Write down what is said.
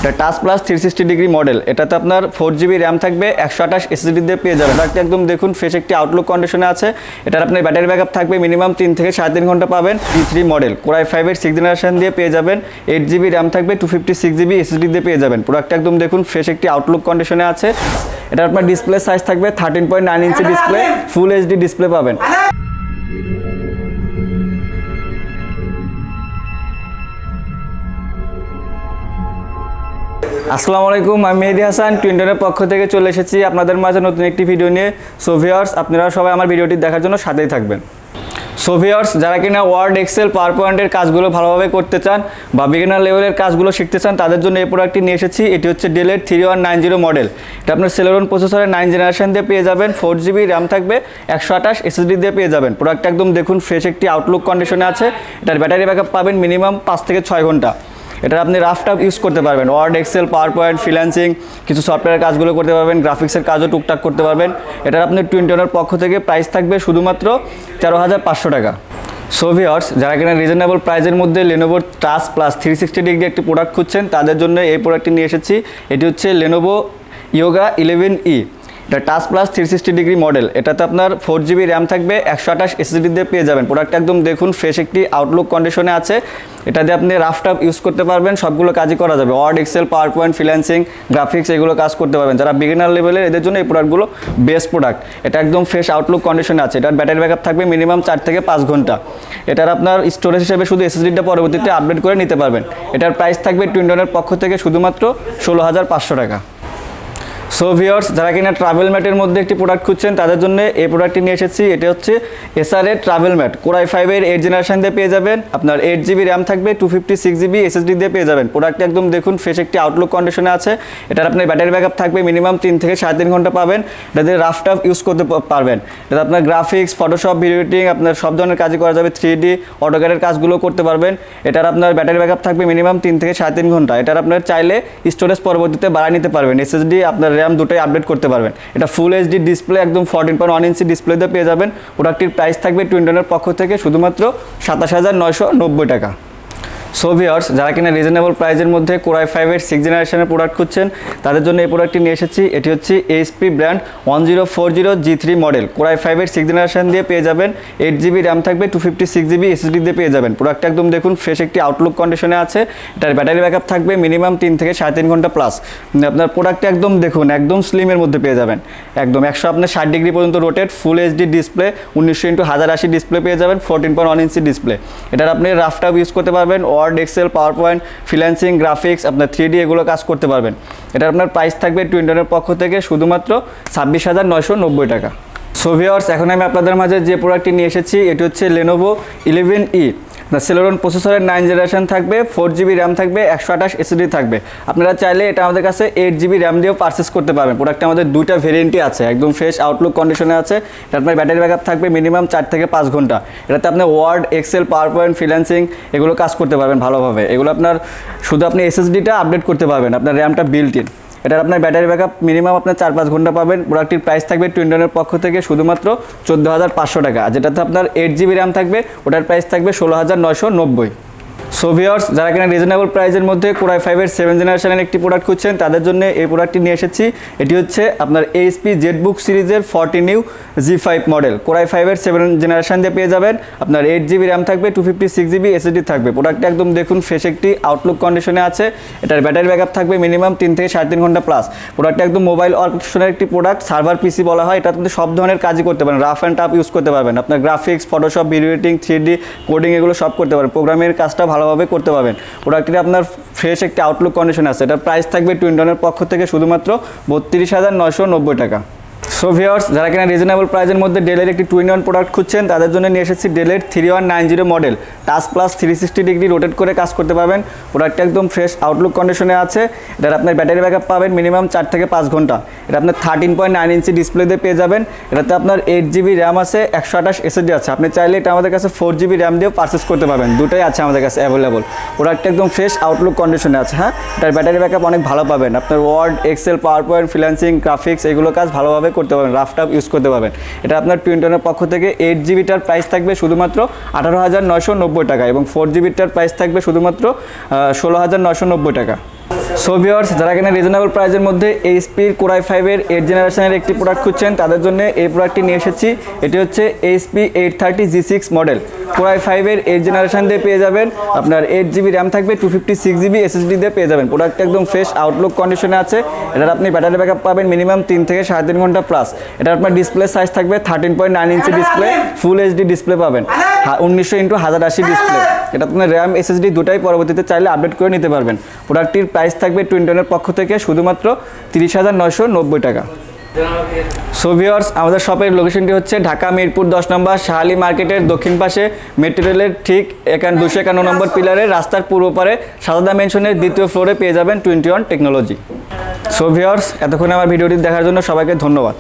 এটা touch plus 360 degree model. এটাতে আপনার 4GB র্যাম থাকবে, 128 SSD দিয়ে পেয়ে যাবেন। এটা একদম দেখুন ফ্রেশ একটি আউটলুক কন্ডিশনে আছে। এটার আপনার ব্যাটারি ব্যাকআপ থাকবে মিনিমাম 3 থেকে 3.5 ঘন্টা পাবেন। G3 মডেল Core i5 এর 6th জেনারেশন দিয়ে পেয়ে যাবেন। 8GB র্যাম থাকবে, 256GB SSD দিয়ে পেয়ে যাবেন। প্রোডাক্টটা একদম দেখুন ফ্রেশ একটি আউটলুক কন্ডিশনে আছে। এটা আপনার ডিসপ্লে সাইজ থাকবে 13.9 ইঞ্চি ডিসপ্লে, ফুল HD ডিসপ্লে পাবেন। আসসালামু আলাইকুম, আমি মেহেদি হাসান টুইন্টনের পক্ষ থেকে চলে এসেছি আপনাদের মাঝে নতুন একটি ভিডিও নিয়ে। সো ভিউয়ার্স, আপনারা সবাই আমার ভিডিওটি দেখার জন্য সাথেই থাকবেন। সো ভিউয়ার্স, যারা কিনা ওয়ার্ড, এক্সেল, পাওয়ার পয়েন্টের কাজগুলো ভালোভাবে করতে চান বা বিগিনার লেভেলের কাজগুলো শিখতে চান, তাদের জন্য এই প্রোডাক্টটি নিয়ে এসেছি। এটি হচ্ছে ডেলের 3190 মডেল। এটা আপনার সেলেরন প্রসেসরের 9 জেনারেশন দিয়ে পেয়ে যাবেন। 4GB র্যাম থাকবে, 128 SSD দিয়ে পেয়ে যাবেন। প্রোডাক্টটা একদম দেখুন ফ্রেশ একটি আউটলুক কন্ডিশনে আছে। এটার ব্যাটারি ব্যাকআপ পাবেন মিনিমাম 5 থেকে 6 ঘন্টা। এটা আপনি রাফটাপ ইউজ করতে পারবেন, Word, Excel, PowerPoint, freelancing, কিছু সফটওয়্যারের কাজগুলো করতে পারবেন, গ্রাফিক্সের কাজও টুকটাক করতে পারবেন। এটার আপনার টুইন্টনের পক্ষ থেকে প্রাইস থাকবে শুধুমাত্র 13,500 টাকা। সো ভিউয়ার্স, যারা কিনা রিজনেবল প্রাইসের মধ্যে Lenovo টাচ প্লাস 360 ডিগ্রি একটি প্রোডাক্ট খুঁজছেন, তাদের জন্য এই প্রোডাক্টটি নিয়ে এসেছি। এটি হচ্ছে Lenovo Yoga 11E। এটা টাচ প্লাস 360 ডিগ্রি মডেল। এটাতে আপনার 4GB র্যাম থাকবে, 128 SSD দিয়ে পেয়ে যাবেন। প্রোডাক্টটা একদম দেখুন ফ্রেশ একটি আউটলুক কন্ডিশনে আছে। এটা দিয়ে আপনি রাফটাপ ইউজ করতে পারবেন, সবগুলো কাজই করা যাবে। Word, Excel, PowerPoint, freelancing, graphics এগুলো কাজ করতে পারবেন। যারা বিগিনার লেভেলের, এদের জন্য এই প্রোডাক্টগুলো বেস্ট প্রোডাক্ট। এটা একদম ফ্রেশ আউটলুক কন্ডিশনে আছে। এটার ব্যাটারি ব্যাকআপ থাকবে মিনিমাম 4 থেকে 5 ঘন্টা। এটার আপনার স্টোরেজ হিসেবে শুধু SSDটা পরবর্তীতে আপডেট করে নিতে পারবেন। এটার প্রাইস থাকবে টুইন্টনের পক্ষ থেকে শুধুমাত্র 16,500 টাকা। সো ভিউয়ার্স, যারা কিনা ট্রাভেল ম্যাটের মধ্যে একটি প্রোডাক্ট খুঁজছেন, তাদের জন্য এই প্রোডাক্টটি নিয়ে এসেছি। এটা হচ্ছে SRA travel mat. Core i5 এর 8 জেনারেশন দিয়ে পেয়ে যাবেন। আপনার 8GB র্যাম থাকবে, 256GB SSD দিয়ে পেয়ে যাবেন। প্রোডাক্টটি একদম দেখুন ফ্রেশ একটি আউটলুক কন্ডিশনে আছে। এটার আপনার ব্যাটারি ব্যাকআপ থাকবে মিনিমাম 3 থেকে 3.5 ঘন্টা পাবেন। এটাতে রাফটাপ ইউজ করতে পারবেন। এটা আপনার গ্রাফিক্স, ফটোশপ, ভিডিও এডিটিং, আপনার সব ধরনের কাজই করা যাবে। 3D, অটোক্যাডের কাজগুলো করতে পারবেন। এটার আপনার ব্যাটারি ব্যাকআপ থাকবে মিনিমাম 3 থেকে 3.5 ঘন্টা। এটার আপনার চাইলে স্টোরেজ পরবর্তীতে বাড়ায় নিতে পারবেন। SSD, আপনার র্যাম দুটোই আপডেট করতে পারবেন। এটা ফুল HD ডিসপ্লে, একদম 14.1 ইঞ্চি ডিসপ্লে দিয়ে পেয়ে যাবেন। প্রোডাক্টটির প্রাইস থাকবে টুইন্টনের পক্ষ থেকে শুধুমাত্র 27,990 টাকা। সো ভিউয়ার্স, যারা কিনা রিজনেবল প্রাইসের মধ্যে Core i5 এর 6 জেনারেশনের প্রোডাক্ট খুঁজছেন, তাদের জন্য এই প্রোডাক্টটি নিয়ে এসেছি। এটি হচ্ছে HP brand 1040 G3 model. Core i5 এর 6 জেনারেশন দিয়ে পেয়ে যাবেন। 8GB র্যাম থাকবে, 256GB SSD দিয়ে পেয়ে যাবেন। প্রোডাক্টটা একদম দেখুন ফ্রেশ একটি আউটলুক কন্ডিশনে আছে। এটার ব্যাটারি ব্যাকআপ থাকবে মিনিমাম 3 থেকে 3.5 ঘন্টা প্লাস। আপনার প্রোডাক্টটা একদম দেখুন একদম স্লিমের মধ্যে পেয়ে যাবেন। একদম 160 ডিগ্রি পর্যন্ত রোটেট, ফুল HD ডিসপ্লে, 1900x1080 ডিসপ্লে পেয়ে যাবেন, 14.1 ইঞ্চি ডিসপ্লে। এটার আপনি রাফটাপ ইউজ করতে পারবেন, Word, Excel, PowerPoint, freelancing, graphics, আপনার 3D এগুলো কাজ করতে পারবেন। এটা আপনার প্রাইস থাকবে টুইন্টনের পক্ষ থেকে শুধুমাত্র 26,990 টাকা। সো ভিউয়ার্স, এখন আমি আপনাদের মাঝে যে প্রোডাক্টটি নিয়ে এসেছি, এটি হচ্ছে Lenovo 11E। সেলেরন প্রসেসরের 9 জেনারেশন থাকবে, 4GB র্যাম থাকবে, 128 SSD থাকবে। আপনারা চাইলে এটা আমাদের কাছে 8GB র্যাম দিয়েও পারচেস করতে পারবেন। প্রোডাক্টটা আমাদের দুইটা ভেরিয়েন্টই আছে, একদম ফ্রেশ আউটলুক কন্ডিশনে আছে। এটা আপনার ব্যাটারি ব্যাকআপ থাকবে মিনিমাম 4 থেকে 5 ঘন্টা। এটাতে আপনি Word, Excel, PowerPoint, freelancing এগুলো কাজ করতে পারবেন ভালোভাবে। এগুলো আপনার শুধু আপনি SSDটা আপডেট করতে পারবেন, আপনার র্যামটা বিল্ট ইন। এটার আপনার ব্যাটারি ব্যাকআপ মিনিমাম আপনার 4-5 ঘন্টা পাবেন। প্রোডাক্টটির প্রাইস থাকবে টুইন্টনের পক্ষ থেকে শুধুমাত্র 14,500 টাকা। আর যেটাতে আপনার 8GB র্যাম থাকবে, ওটার প্রাইস থাকবে 16,990। সো ভিউয়ার্স, যারা কিনা রিজনেবল প্রাইসের মধ্যে Core i5 এর 7 জেনারেশনের একটি প্রোডাক্ট খুঁজছেন, তাদের জন্য এই প্রোডাক্টটি নিয়ে এসেছি। এটি হচ্ছে আপনার HP ZBook সিরিজের 40 G5 মডেল। Core i5 এর 7 জেনারেশন দিয়ে পেয়ে যাবেন। আপনার 8GB র্যাম থাকবে, 256GB SSD থাকবে। প্রোডাক্টটা একদম দেখুন ফ্রেশ একটি আউটলুক কন্ডিশনে আছে। এটার ব্যাটারি ব্যাকআপ থাকবে মিনিমাম 3 থেকে 3.5 ঘন্টা প্লাস। প্রোডাক্টটা একদম মোবাইল ওয়ার্কস্টেশনের একটি প্রোডাক্ট, সার্ভার PC বলা হয়। এটা আপনি সব ধরনের কাজই করতে পারেন, রাফ অ্যান্ড টাফ ইউজ করতে পারবেন। আপনার graphics, Photoshop, video editing, 3D coding এগুলো সব করতে পারেন। প্রোগ্রামের কাজটা ভালোভাবে করতে পারবেন। প্রোডাক্টটি আপনার ফ্রেশ একটি আউটলুক কন্ডিশন আছে। এটার প্রাইস থাকবে টুইন্টনের পক্ষ থেকে শুধুমাত্র 32,990 টাকা। সো ভিউয়ার্স, যারা কিনা রিজনেবল প্রাইসের মধ্যে ডেলের একটি টু ইন ওয়ান প্রোডাক্ট খুঁজছেন, তাদের জন্য নিয়ে এসেছি ডেলের 3190 model. Touch plus 360 degree rotate করে কাজ করতে পারবেন। প্রোডাক্টটা একদম ফ্রেশ আউটলুক কন্ডিশনে আছে। এটার আপনার ব্যাটারি ব্যাকআপ পাবেন মিনিমাম 4 থেকে 5 ঘন্টা। এটা আপনার 13.9 ইঞ্চি ডিসপ্লে দিয়ে পেয়ে যাবেন। এটাতে আপনার 8GB র্যাম আছে, 128 SSD আছে। আপনি চাইলে এটা আমাদের কাছে 4GB র্যাম দিয়েও পারচেস করতে পারবেন। দুটোই আছে আমাদের কাছে অ্যাভেলেবল। প্রোডাক্টটা একদম ফ্রেশ আউটলুক কন্ডিশনে আছে। হ্যাঁ, এটার ব্যাটারি ব্যাকআপ অনেক ভালো পাবেন। আপনার Word, Excel, PowerPoint, freelancing, graphics এগুলো কাজ ভালোভাবে করতে পারবেন, রাফটাপ ইউজ করতে পারবেন। এটা আপনার টুইন্টনের পক্ষ থেকে 8GBটার প্রাইস থাকবে শুধুমাত্র 18,990 টাকা এবং 4GBটার প্রাইস থাকবে শুধুমাত্র 16,990 টাকা। সো ভিউয়ার্স, যারা কিনা রিজনেবল প্রাইসের মধ্যে এইচপির কোর i5 এর 8 জেনারেশনের একটি প্রোডাক্ট খুঁজছেন তাদের জন্য এই প্রোডাক্টটি নিয়ে এসেছি। এটি হচ্ছে HP 830G6 model. Core i5 এর 8 জেনারেশন দিয়ে পেয়ে যাবেন আপনার 8GB র্যাম থাকবে, 256GB SSD দিয়ে পেয়ে যাবেন। প্রোডাক্টটা একদম ফ্রেশ আউটলুক কন্ডিশনে আছে। এটার আপনি ব্যাটারি ব্যাকআপ পাবেন মিনিমাম 3 থেকে 3.5 ঘন্টা প্লাস। এটা আপনার ডিসপ্লে সাইজ থাকবে 13.9 inch display, full HD display পাবেন, 1900x1080 ডিসপ্লে। এটা আপনার র্যাম SSD দুটাই পরবর্তীতে চাইলে আপডেট করে নিতে পারবেন। প্রোডাক্টটির প্রাইস থাকবে টুইনটনের পক্ষ থেকে শুধুমাত্র 30,990 টাকা। সো ভিউয়ার্স, আমাদের শপের লোকেশনটি হচ্ছে ঢাকা মিরপুর 10 নম্বর শাহালি মার্কেটের দক্ষিণ পাশে মেট্রো রেলের ঠিক 251 নম্বর পিলারে রাস্তার পূর্ব পারে সাদাদা মেনশনের দ্বিতীয় ফ্লোরে পেয়ে যাবেন 21 টেকনোলজি। সো ভিউয়ার্স, এতক্ষণ আমার ভিডিওটি দেখার জন্য সবাইকে ধন্যবাদ।